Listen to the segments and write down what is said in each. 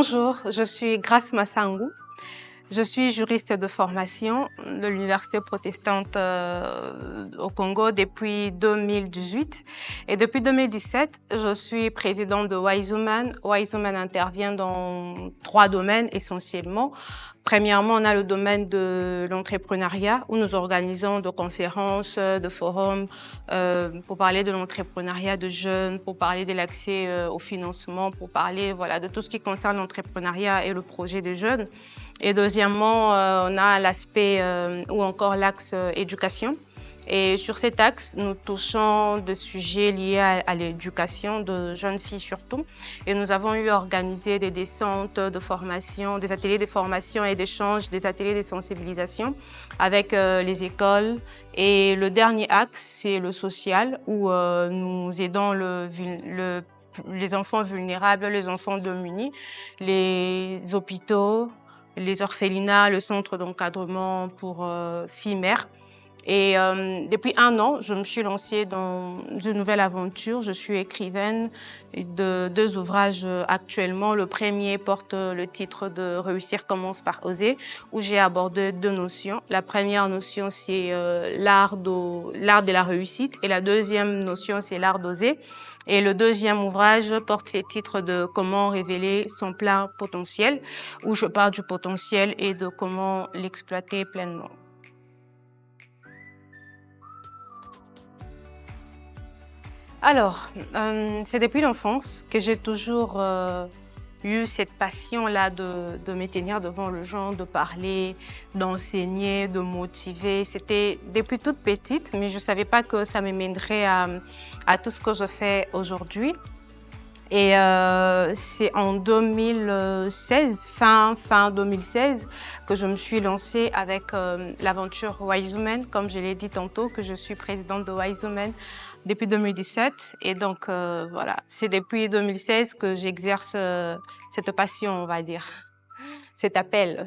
Bonjour, je suis Grace Massangou. Je suis juriste de formation de l'Université protestante au Congo depuis 2018. Et depuis 2017, je suis présidente de Wise Women. Wise Women intervient dans 3 domaines essentiellement. Premièrement, on a le domaine de l'entrepreneuriat où nous organisons des conférences, de forums pour parler de l'entrepreneuriat de jeunes, pour parler de l'accès au financement, pour parler de tout ce qui concerne l'entrepreneuriat et le projet des jeunes. Et deuxièmement, on a l'aspect ou encore l'axe éducation. Et sur cet axe, nous touchons des sujets liés à l'éducation de jeunes filles surtout. Et nous avons eu organisé des descentes de formation, des ateliers de formation et d'échange, des ateliers de sensibilisation avec les écoles. Et le dernier axe, c'est le social, où nous aidons les enfants vulnérables, les enfants démunis, les hôpitaux, les orphelinats, le centre d'encadrement pour filles mères. Et depuis 1 an, je me suis lancée dans une nouvelle aventure. Je suis écrivaine de 2 ouvrages actuellement. Le premier porte le titre de Réussir commence par oser, où j'ai abordé 2 notions. La première notion, c'est l'art de la réussite, et la deuxième notion, c'est l'art d'oser. Et le deuxième ouvrage porte les titres de Comment révéler son plein potentiel, où je parle du potentiel et de comment l'exploiter pleinement. Alors, c'est depuis l'enfance que j'ai toujours eu cette passion-là de me tenir devant le gens, de parler, d'enseigner, de motiver. C'était depuis toute petite, mais je ne savais pas que ça me mènerait à tout ce que je fais aujourd'hui. Et c'est en 2016, fin 2016, que je me suis lancée avec l'aventure Wise Women, comme je l'ai dit tantôt, que je suis présidente de Wise Women depuis 2017. Et donc, voilà, c'est depuis 2016 que j'exerce cette passion, on va dire, cet appel.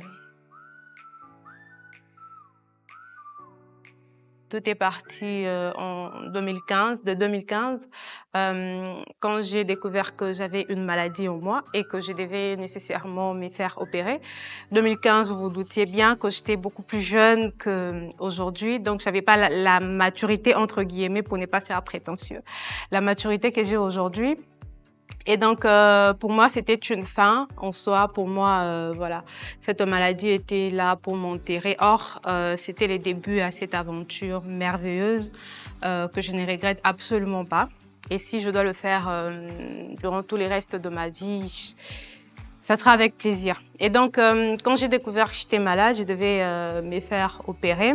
Tout est parti en 2015, de 2015, quand j'ai découvert que j'avais une maladie en moi et que je devais nécessairement me faire opérer. 2015, vous vous doutiez bien que j'étais beaucoup plus jeune qu'aujourd'hui, donc j'avais pas la maturité, entre guillemets, pour ne pas faire prétentieux. La maturité que j'ai aujourd'hui. Et donc, pour moi, c'était une fin en soi. Pour moi, voilà, cette maladie était là pour m'enterrer. Or, c'était les débuts à cette aventure merveilleuse que je ne regrette absolument pas. Et si je dois le faire durant tous les restes de ma vie, ça sera avec plaisir. Et donc, quand j'ai découvert que j'étais malade, je devais me faire opérer.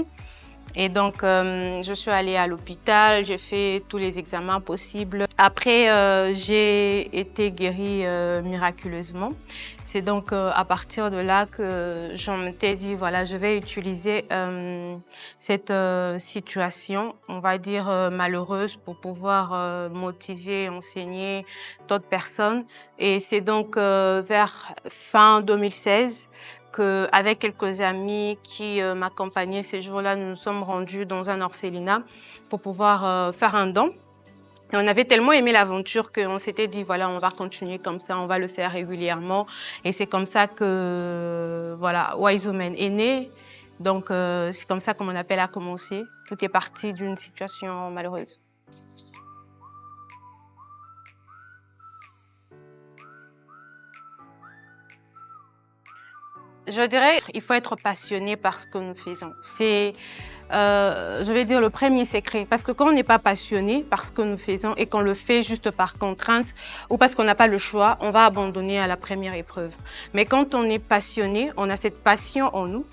Et donc, je suis allée à l'hôpital, j'ai fait tous les examens possibles. Après, j'ai été guérie miraculeusement. C'est donc à partir de là que je m'étais dit, voilà, je vais utiliser cette situation, on va dire malheureuse, pour pouvoir motiver, enseigner d'autres personnes. Et c'est donc vers fin 2016 qu'avec quelques amis qui m'accompagnaient ces jours-là, nous nous sommes rendus dans un orphelinat pour pouvoir faire un don. Et on avait tellement aimé l'aventure qu'on s'était dit, voilà, on va continuer comme ça, on va le faire régulièrement. Et c'est comme ça que, voilà, Wise Women est né. Donc, c'est comme ça que mon appel a commencé. Tout est parti d'une situation malheureuse. Je dirais qu'il faut être passionné par ce que nous faisons. C'est, je vais dire, le premier secret. Parce que quand on n'est pas passionné par ce que nous faisons et qu'on le fait juste par contrainte ou parce qu'on n'a pas le choix, on va abandonner à la première épreuve. Mais quand on est passionné, on a cette passion en nous.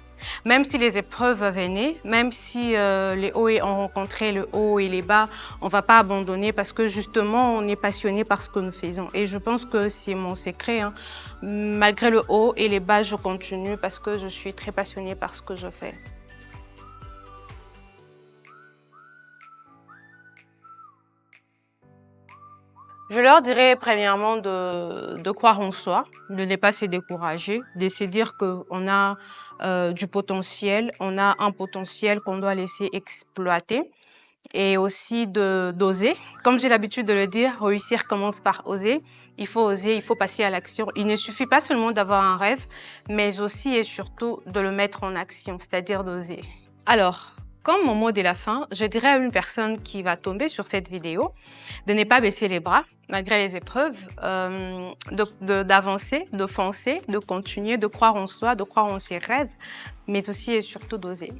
Même si les épreuves venaient, même si les hauts ont rencontré le haut et les bas, on va pas abandonner parce que justement on est passionné par ce que nous faisons. Et je pense que c'est mon secret, hein. Malgré le haut et les bas, je continue parce que je suis très passionnée par ce que je fais. Je leur dirais premièrement de croire en soi, de ne pas se décourager, de se dire qu'on a du potentiel, on a un potentiel qu'on doit laisser exploiter. et aussi d'oser. Comme j'ai l'habitude de le dire, réussir commence par oser. Il faut oser, il faut passer à l'action. Il ne suffit pas seulement d'avoir un rêve, mais aussi et surtout de le mettre en action, c'est-à-dire d'oser. Alors, comme mon mot de la fin, je dirais à une personne qui va tomber sur cette vidéo de ne pas baisser les bras malgré les épreuves, d'avancer, de foncer, de continuer, de croire en soi, de croire en ses rêves, mais aussi et surtout d'oser.